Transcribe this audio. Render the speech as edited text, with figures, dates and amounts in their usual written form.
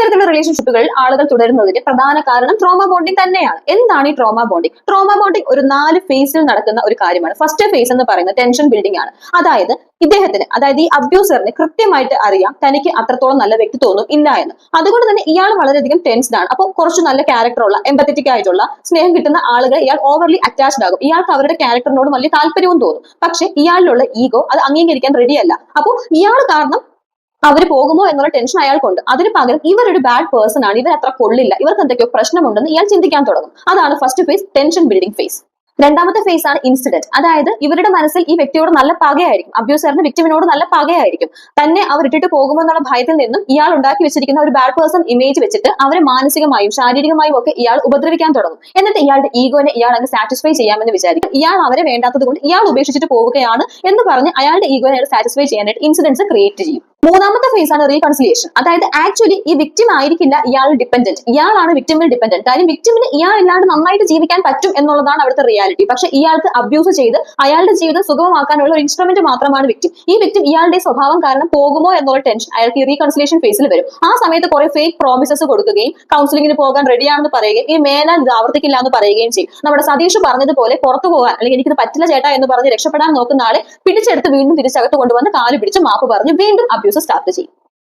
ഇത്തരത്തിലുള്ള റിലേഷൻഷിപ്പുകൾ ആളുകൾ തുടരുന്നതിന്റെ പ്രധാന കാരണം ട്രോമ ബോണ്ടിങ് തന്നെയാണ്. എന്താണ് ഈ ട്രോമ ബോണ്ടിങ്? ട്രോമ ബോണ്ടിങ് ഒരു 4 ഫേസിൽ നടക്കുന്ന ഒരു കാര്യമാണ്. ഫസ്റ്റ് ഫേസ് എന്ന് പറയുന്നത് ടെൻഷൻ ബിൽഡിംഗ് ആണ്. അതായത് ഈ അബ്യൂസറിന് കൃത്യമായിട്ട് അറിയാം തനിക്ക് അത്രത്തോളം നല്ല വ്യക്തിത്വമൊന്നും ഇല്ല എന്ന്. അതുകൊണ്ട് തന്നെ ഇയാൾ വളരെയധികം ടെൻസ്ഡ് ആണ്. അപ്പോൾ കുറച്ച് നല്ല ക്യാരക്ടറുള്ള എംപത്തറ്റിക് ആയിട്ടുള്ള സ്നേഹം കിട്ടുന്ന ആളുകൾ ഇയാൾ ഓവർലി അറ്റാച്ച്ഡ് ആകും. ഇയാൾക്ക് അവരുടെ ക്യാരക്ടറിനോട് വലിയ താല്പര്യവും തോന്നും. പക്ഷെ ഇയാളിലുള്ള ഈഗോ അത് അംഗീകരിക്കാൻ റെഡിയല്ല. അപ്പോൾ ഇയാൾ കാരണം അവർ പോകുമോ എന്നുള്ള ടെൻഷൻ അയാൾക്കുണ്ട്. അതിന് പകരം ഇവരൊരു ബാഡ് പേഴ്സൺ ആണ്, ഇവർ അത്ര കൊള്ളില്ല, ഇവർക്ക് എന്തൊക്കെയോ പ്രശ്നമുണ്ടെന്ന് ഇയാൾ ചിന്തിക്കാൻ തുടങ്ങും. അതാണ് first phase, tension building phase. രണ്ടാമത്തെ ഫേസ് ആണ് ഇൻസിഡന്റ്. അതായത് ഇവരുടെ മനസ്സിൽ ഈ വ്യക്തിയോട് നല്ല പകയായിരിക്കും, അബ്യൂസറിന് വിക്ടിമിനോട് നല്ല പകയായിരിക്കും. തന്നെ അവർ ഇട്ടിട്ട് പോകുമോ എന്നുള്ള ഭയത്തിൽ നിന്നും ഇയാൾ ഉണ്ടാക്കി വെച്ചിരിക്കുന്ന ഒരു ബാഡ് പേഴ്സൺ ഇമേജ് വെച്ചിട്ട് അവരെ മാനസികമായും ശാരീരികമായും ഒക്കെ ഇയാൾ ഉപദ്രവിക്കാൻ തുടങ്ങും. എന്നിട്ട് ഇയാളുടെ ഈഗോനെ ഇയാൾ അങ്ങ് സാറ്റിസ്ഫൈ ചെയ്യാമെന്ന് വിചാരിക്കും. ഇയാൾ അവരെ വേണ്ടാത്തത് കൊണ്ട് ഇയാൾ ഉപേക്ഷിച്ചിട്ട് പോവുകയാണ് എന്ന് പറഞ്ഞ് അയാളുടെ ഈഗോനെ അയാൾ സാറ്റിസ്ഫൈ ചെയ്യാനായിട്ട് ഇൻസിഡൻസ് ക്രിയേറ്റ് ചെയ്യും. മൂന്നാമത്തെ ഫേസ് ആണ് റീകൺസിലിയേഷൻ. അതായത് ആക്ച്വലി ഈ വിക്ടിം ആയിരിക്കില്ല ഇയാൾ ഡിപ്പെൻഡന്റ്, ഇയാളാണ് വിക്ടിമിൽ ഡിപ്പെൻഡന്റ്. കാര്യം വിക്ടിമിന് ഇയാൾ ഇല്ലാണ്ട് നന്നായിട്ട് ജീവിക്കാൻ പറ്റും എന്നുള്ളതാണ് അവിടുത്തെ റിയാലിറ്റി. പക്ഷെ ഇയാൾക്ക് അബ്യൂസ് ചെയ്ത് അയാളുടെ ജീവിതം സുഗമമാക്കാനുള്ള ഒരു ഇൻസ്ട്രുമെന്റ് മാത്രമാണ് വിക്ടിം. ഈ വിക്ടിം ഇയാളുടെ സ്വഭാവം കാരണം പോകുമോ എന്നുള്ള ടെൻഷൻ അയാൾക്ക് ഈ റീകൺസിലിയേഷൻ ഫേസിൽ വരും. ആ സമയത്ത് കുറെ ഫേക്ക് പ്രോമിസസ് കൊടുക്കുകയും കൗൺസിലിംഗിന് പോകാൻ റെഡിയാണെന്ന് പറയുകയും ഈ മേലാൽ ഇത് ആവർത്തിക്കില്ല എന്ന് പറയുകയും ചെയ്യും. നമ്മുടെ സതീഷ് പറഞ്ഞതുപോലെ പുറത്തു പോകാൻ അല്ലെങ്കിൽ എനിക്കിത് പറ്റില്ല ചേട്ടാ എന്ന് പറഞ്ഞ് രക്ഷപ്പെടാൻ നോക്കുന്ന ആളെ പിടിച്ചെടുത്ത് വീണ്ടും തിരിച്ചകത്ത് കൊണ്ടുവന്ന് കാല് പിടിച്ച് മാപ്പ് പറഞ്ഞ് വീണ്ടും അബ്യൂസ് സ്റ്റാർട്ട് ചെയ്യും.